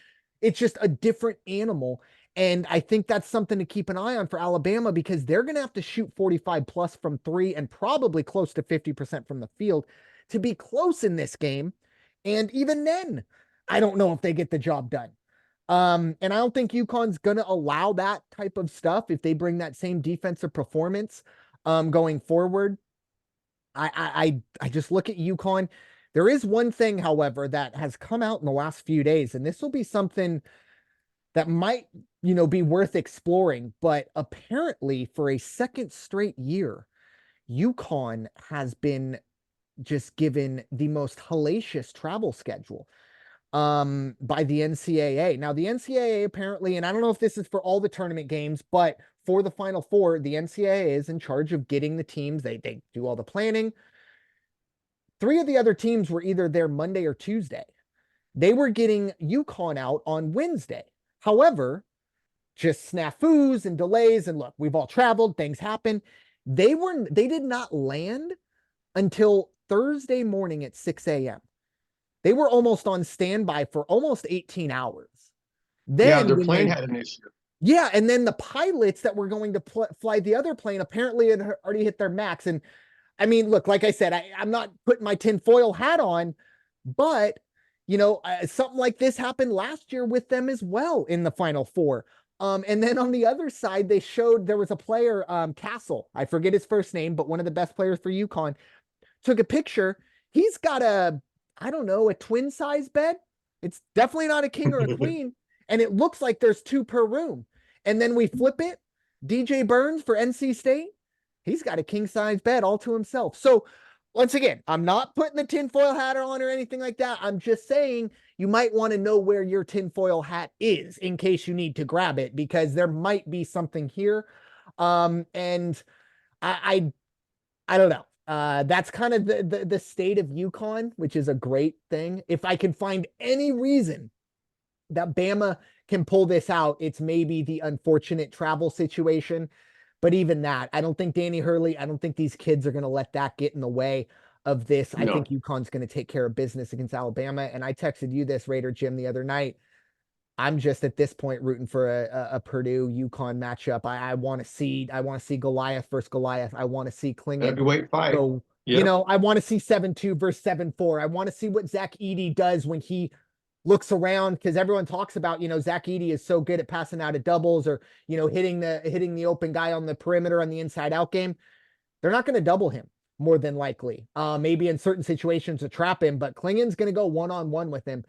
it's just a different animal. And I think that's something to keep an eye on for Alabama because they're going to have to shoot 45 plus from 3 and probably close to 50% from the field to be close in this game. And even then, I don't know if they get the job done. And I don't think UConn's going to allow that type of stuff if they bring that same defensive performance going forward. I just look at UConn. There is one thing, however, that has come out in the last few days, and this will be something that might, be worth exploring. But apparently, for a second straight year, UConn has been just given the most hellacious travel schedule by the NCAA. Now, the NCAA apparently, and I don't know if this is for all the tournament games, but for the Final Four, the NCAA is in charge of getting the teams. They do all the planning. 3 of the other teams were either there Monday or Tuesday. They were getting UConn out on Wednesday. However, just snafus and delays, and look, we've all traveled, things happen. They did not land until Thursday morning at 6 a.m. They were almost on standby for almost 18 hours. yeah, Then their when plane had an issue. yeah, and then the pilots that were going to fly the other plane apparently had already hit their max. And I mean, look, like I said, I'm not putting my tinfoil hat on, but something like this happened last year with them as well in the Final Four. And then on the other side, they showed there was a player, Castle. I forget his first name, but one of the best players for UConn took a picture. He's got I don't know, a twin size bed. It's definitely not a king or a queen. And it looks like there's 2 per room. And then we flip it. DJ Burns for NC State. He's got a king size bed all to himself. So once again, I'm not putting the tinfoil hat on or anything like that. I'm just saying you might want to know where your tinfoil hat is in case you need to grab it, because there might be something here. And I don't know. That's kind of the state of UConn, which is a great thing. If I can find any reason that Bama can pull this out. It's maybe the unfortunate travel situation, but even that, I don't think Danny Hurley, I don't think these kids are going to let that get in the way of this. I think No. UConn's going to take care of business against Alabama. And I texted you this, Raider Jim, the other night. I'm just at this point rooting for a Purdue UConn matchup. I want to see Goliath versus Goliath. I want to see Klingon Heavyweight fight. go. Yep. I want to see 7-2 versus 7-4. I want to see what Zach Edey does when he looks around, because everyone talks about, Zach Edey is so good at passing out of doubles, or, hitting the open guy on the perimeter on the inside out game. They're not going to double him more than likely. Maybe in certain situations to trap him, but Klingon's going to go one-on-one with him.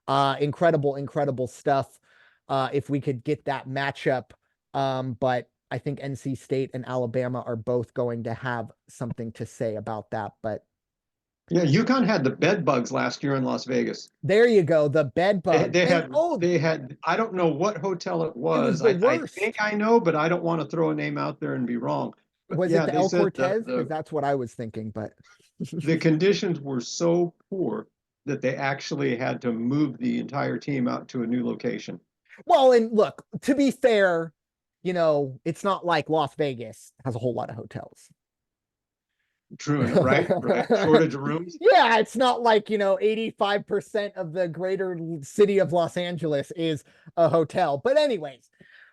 Incredible stuff. If we could get that matchup. But I think NC State and Alabama are both going to have something to say about that. But yeah, UConn had the bed bugs last year in Las Vegas. there you go, the bed bugs. They had I don't know what hotel it was. the I worst. think I know, but I don't want to throw a name out there and be wrong. But Was yeah, it the they El said Cortez? Because that's what I was thinking. But the conditions were so poor that they actually had to move the entire team out to a new location. Well, and look, to be fair, it's not like Las Vegas has a whole lot of hotels. True, right? Right. Shortage of rooms. Yeah, it's not like, 85% of the greater city of Los Angeles is a hotel. But anyways,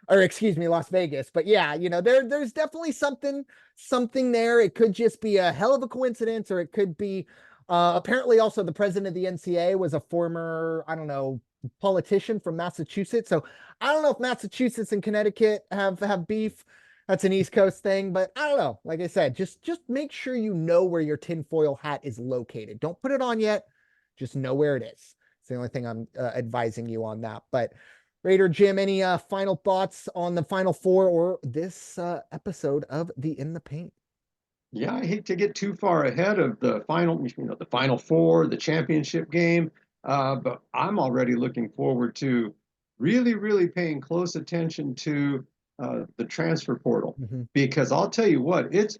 or excuse me, Las Vegas. But yeah, there's definitely something there. It could just be a hell of a coincidence, or it could be apparently also the president of the NCAA was a former, I don't know, politician from Massachusetts. So I don't know if Massachusetts and Connecticut have beef. That's an East Coast thing, but I don't know. Like I said, just make sure you know where your tinfoil hat is located. Don't put it on yet. Just know where it is. It's the only thing I'm advising you on that. But Raider Jim, any final thoughts on the Final Four or this episode of the In the Paint? Yeah, I hate to get too far ahead of the Final Four, the championship game, but I'm already looking forward to really paying close attention to the transfer portal, because I'll tell you what, it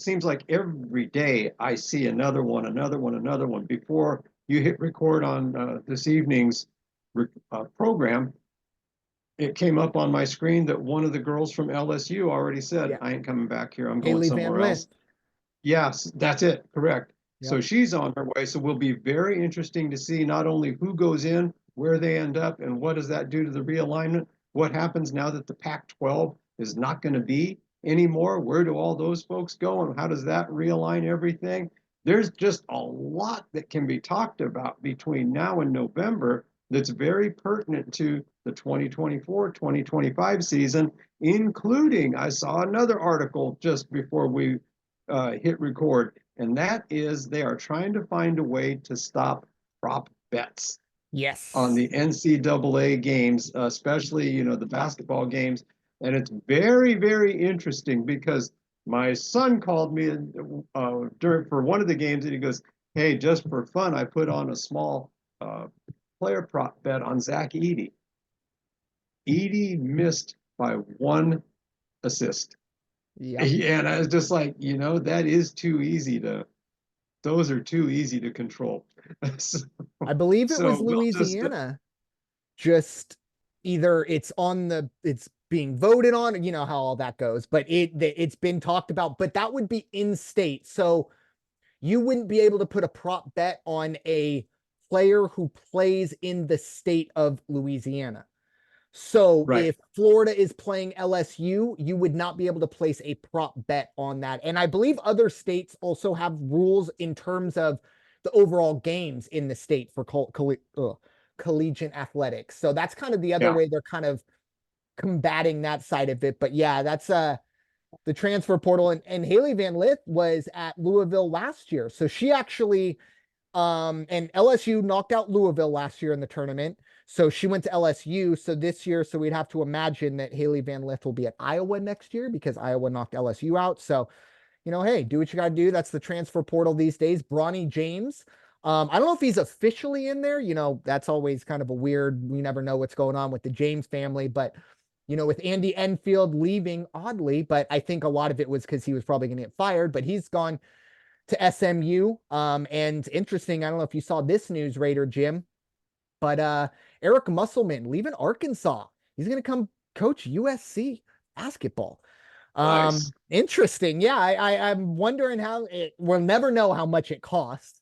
seems like every day I see another one. Before you hit record on this evening's program, it came up on my screen that one of the girls from LSU already said, Yeah. I ain't coming back here. I'm going Haley Van somewhere else. Lith. Yes, that's it. Correct. Yep. So she's on her way. So will be very interesting to see not only who goes in, where they end up, and what does that do to the realignment? What happens now that the Pac-12 is not going to be anymore? Where do all those folks go, and how does that realign everything? There's just a lot that can be talked about between now and November that's very pertinent to the 2024-2025 season, including, I saw another article just before we hit record, and that is they are trying to find a way to stop prop bets. Yes. On the NCAA games, especially, the basketball games. And it's very interesting, because my son called me for one of the games, and he goes, hey, just for fun, I put on a small player prop bet on Zach Edey. Edey missed by 1 assist. Yep. And I was just like, those are too easy to control. So, I believe it was Louisiana. Just either it's being voted on, you know how all that goes, but it's been talked about, but that would be in state. So you wouldn't be able to put a prop bet on a player who plays in the state of Louisiana. So right. If Florida is playing LSU, you would not be able to place a prop bet on that. And I believe other states also have rules in terms of the overall games in the state for collegiate athletics. So that's kind of the other way they're kind of combating that side of it. But yeah, that's the transfer portal. And Haley Van Lith was at Louisville last year. So she actually and LSU knocked out Louisville last year in the tournament. So she went to LSU. So this year, so we'd have to imagine that Haley Van Lith will be at Iowa next year, because Iowa knocked LSU out. So, hey, do what you got to do. That's the transfer portal these days. Bronny James. I don't know if he's officially in there. That's always kind of a weird, we never know what's going on with the James family. But, with Andy Enfield leaving, oddly, but I think a lot of it was because he was probably going to get fired, but he's gone to SMU. And interesting, I don't know if you saw this news, Raider Jim. But Eric Musselman leaving Arkansas. He's going to come coach USC basketball. Nice. Interesting. Yeah, I'm wondering how we'll never know how much it costs.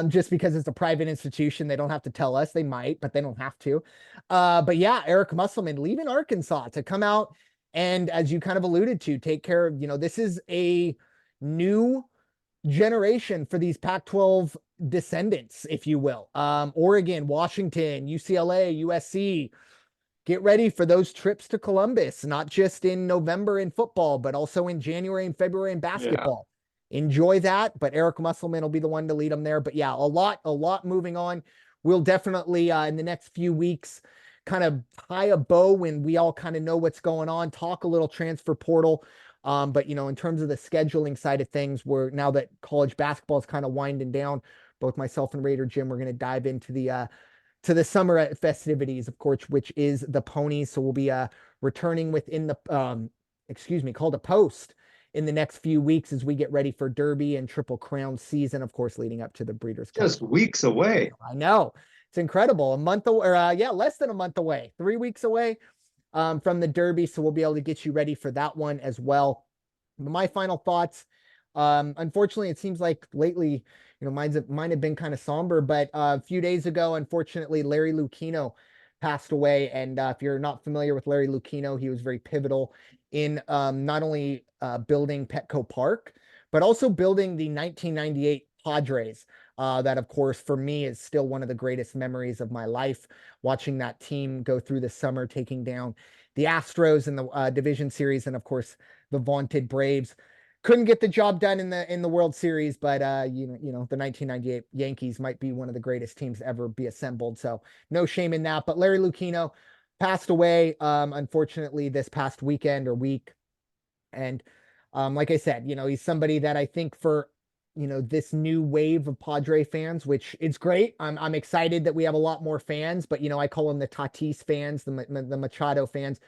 Just because it's a private institution, they don't have to tell us. They might, but they don't have to. But yeah, Eric Musselman leaving Arkansas to come out and, as you kind of alluded to, take care of, this is a new generation for these Pac-12 descendants, if you will. Oregon, Washington, UCLA, USC, get ready for those trips to Columbus, not just in November in football, but also in January and February in Yeah. basketball. Enjoy that, but Eric Musselman will be the one to lead them there. But yeah, a lot moving on. We'll definitely in the next few weeks kind of tie a bow when we all kind of know what's going on, talk a little transfer portal. But in terms of the scheduling side of things, we're now that college basketball is kind of winding down, both myself and Raider Jim, we're going to dive into the summer festivities, of course, which is the ponies. So we'll be returning within the called a post in the next few weeks as we get ready for Derby and Triple Crown season, of course, leading up to the Breeders' Cup. Just weeks away. I know. It's incredible. A month away, or less than a month away, 3 weeks away from the Derby. So we'll be able to get you ready for that one as well. My final thoughts. Unfortunately, it seems like lately, mine have been kind of somber, but a few days ago, unfortunately, Larry Lucchino passed away. And if you're not familiar with Larry Lucchino, he was very pivotal in not only building Petco Park, but also building the 1998 Padres. That, of course, for me is still one of the greatest memories of my life, watching that team go through the summer, taking down the Astros in the division series, and of course the vaunted Braves. Couldn't get the job done in the World Series, but the 1998 Yankees might be one of the greatest teams to ever be assembled. So no shame in that. But Larry Lucchino passed away, unfortunately, this past weekend or week. And like I said, he's somebody that I think for this new wave of Padre fans, which it's great. I'm excited that we have a lot more fans, but I call them the Tatis fans, the Machado fans.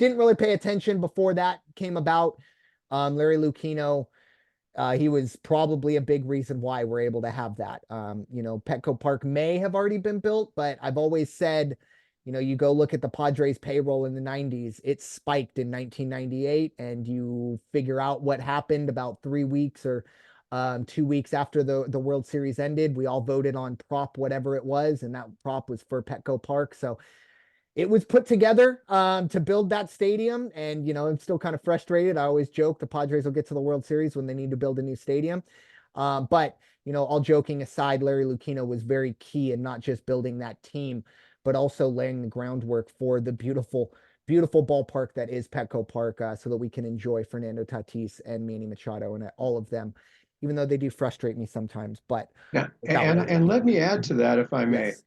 Didn't really pay attention before that came about. Larry Lucchino, he was probably a big reason why we're able to have that. Petco Park may have already been built, but I've always said, you go look at the Padres payroll in the 90s, it spiked in 1998, and you figure out what happened about 3 weeks or 2 weeks after the World Series ended. We all voted on prop, whatever it was, and that prop was for Petco Park. So it was put together to build that stadium. And, I'm still kind of frustrated. I always joke the Padres will get to the World Series when they need to build a new stadium. But, all joking aside, Larry Lucchino was very key in not just building that team, but also laying the groundwork for the beautiful, beautiful ballpark that is Petco Park, so that we can enjoy Fernando Tatis and Manny Machado and all of them, even though they do frustrate me sometimes. But Yeah, and let me add to that, if I may. yes.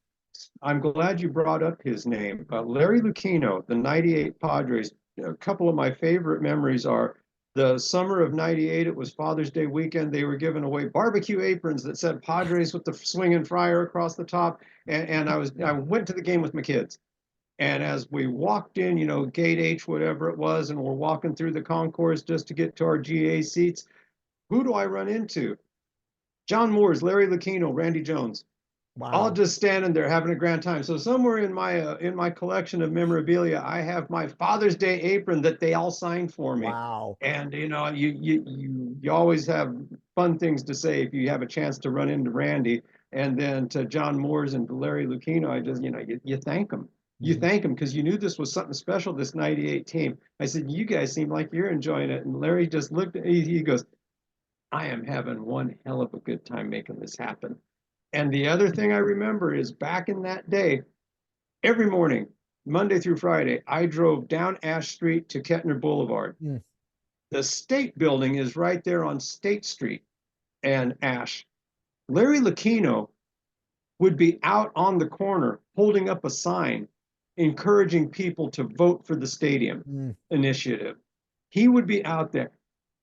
I'm glad you brought up his name. Larry Lucchino, the 98 Padres. A couple of my favorite memories are the summer of 98. It was Father's Day weekend. They were giving away barbecue aprons that said Padres with the swinging fryer across the top. And I went to the game with my kids. And as we walked in, gate H, whatever it was, and we're walking through the concourse just to get to our GA seats, who do I run into? John Moores, Larry Lucchino, Randy Jones. All Wow. just standing there having a grand time. So somewhere in my collection of memorabilia, I have my Father's Day apron that they all signed for me. Wow. And you always have fun things to say if you have a chance to run into Randy. And then to John Moores and to Larry Lucchino, I just you thank them. You Mhm. thank them because you knew this was something special. This '98 team. I said, you guys seem like you're enjoying it. And Larry just looked at me. He goes, I am having one hell of a good time making this happen. And the other thing I remember is back in that day, every morning, Monday through Friday, I drove down Ash Street to Kettner Boulevard. Mm. The State Building is right there on State Street and Ash. Larry Lucchino would be out on the corner holding up a sign encouraging people to vote for the stadium Mm. initiative. He would be out there.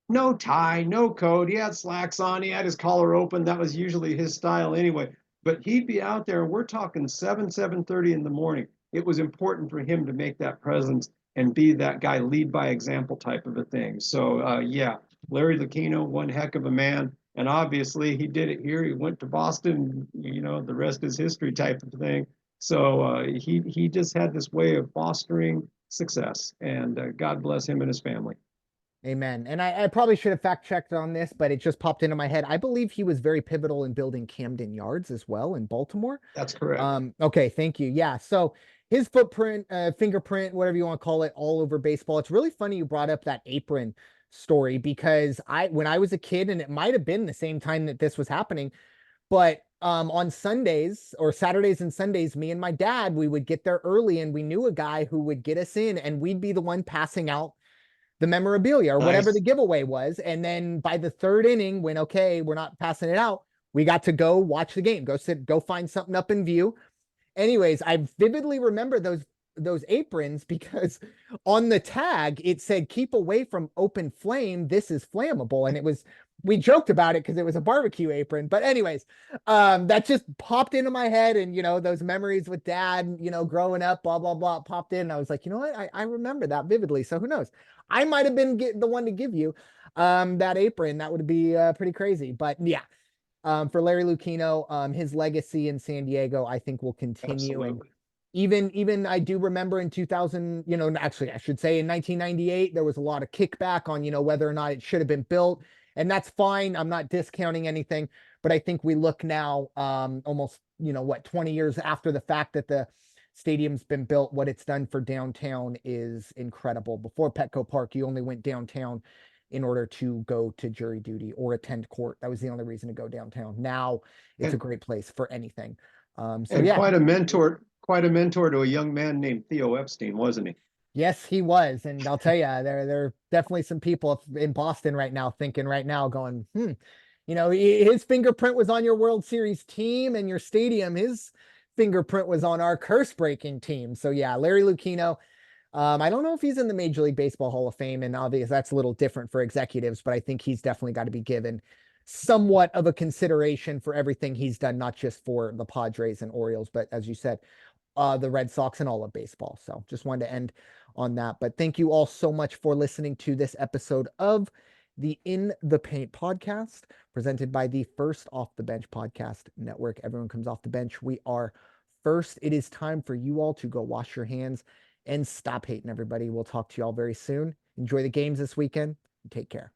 No tie, no coat. He had slacks on. He had his collar open. That was usually his style anyway. But he'd be out there, and we're talking 7:30 in the morning. It was important for him to make that presence and be that guy, lead by example type of a thing. So yeah, Larry Lucchino, one heck of a man. And obviously he did it here. He went to Boston, the rest is history type of thing. So he just had this way of fostering success, and God bless him and his family. Amen. And I probably should have fact checked on this, but it just popped into my head. I believe he was very pivotal in building Camden Yards as well in Baltimore. That's correct. Okay, thank you. Yeah. So his footprint, fingerprint, whatever you want to call it, all over baseball. It's really funny you brought up that apron story because when I was a kid, and it might have been the same time that this was happening, but on Sundays or Saturdays and Sundays, me and my dad, we would get there early and we knew a guy who would get us in and we'd be the one passing out the memorabilia or whatever the Nice. giveaway was. And then by the third inning, when okay, we're not passing it out, we got to go watch the game, go find something up in view. Anyways, I vividly remember those aprons because on the tag it said keep away from open flame, this is flammable. And it was, we joked about it because it was a barbecue apron. But anyways, that just popped into my head, and those memories with dad, growing up, blah blah blah, popped in. And I was like, you know what, I remember that vividly. So who knows, I might have been the one to give you that apron. That would be pretty crazy. But yeah, for Larry Lucchino, his legacy in San Diego, I think will continue. And Absolutely. even I do remember in 2000, actually I should say in 1998, there was a lot of kickback on, whether or not it should have been built. And that's fine. I'm not discounting anything, but I think we look now, almost, 20 years after the fact that the stadium's been built, what it's done for downtown is incredible. Before Petco Park, you only went downtown in order to go to jury duty or attend court. That was the only reason to go downtown. Now it's a And great place for anything. So and yeah, quite a mentor to a young man named Theo Epstein, wasn't he? yes, he was. And I'll tell you, there are definitely some people in Boston right now thinking right now going, his fingerprint was on your World Series team and your stadium. His fingerprint was on our curse breaking team. So yeah, Larry Lucchino. I don't know if he's in the Major League Baseball Hall of Fame, and obviously that's a little different for executives, but I think he's definitely got to be given somewhat of a consideration for everything he's done, not just for the Padres and Orioles, but as you said, the Red Sox and all of baseball. So just wanted to end on that. But thank you all so much for listening to this episode of the In the Paint podcast, presented by the First Off the Bench podcast network. Everyone comes off the bench. We are first. It is time for you all to go wash your hands and stop hating everybody. We'll talk to you all very soon. Enjoy the games this weekend. Take care.